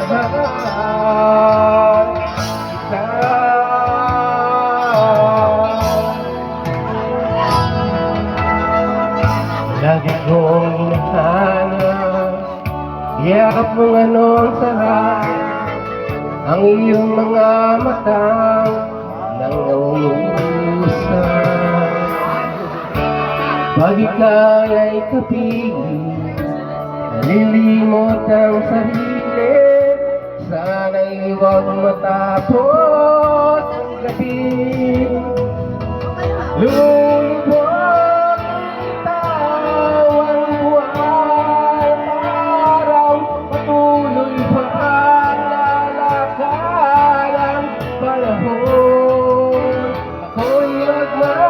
mahal kita. Lagi kong hinahanap, yakap mong anong sarap ang iyong mga matang nangunguusap. Pag ika'y ay kapiling, nalilimot ang sarili, sana'y huwag matapos ang gabi. Lulubog bitaw ang buwan, araw patuloy pa ang lalakad ang panahon.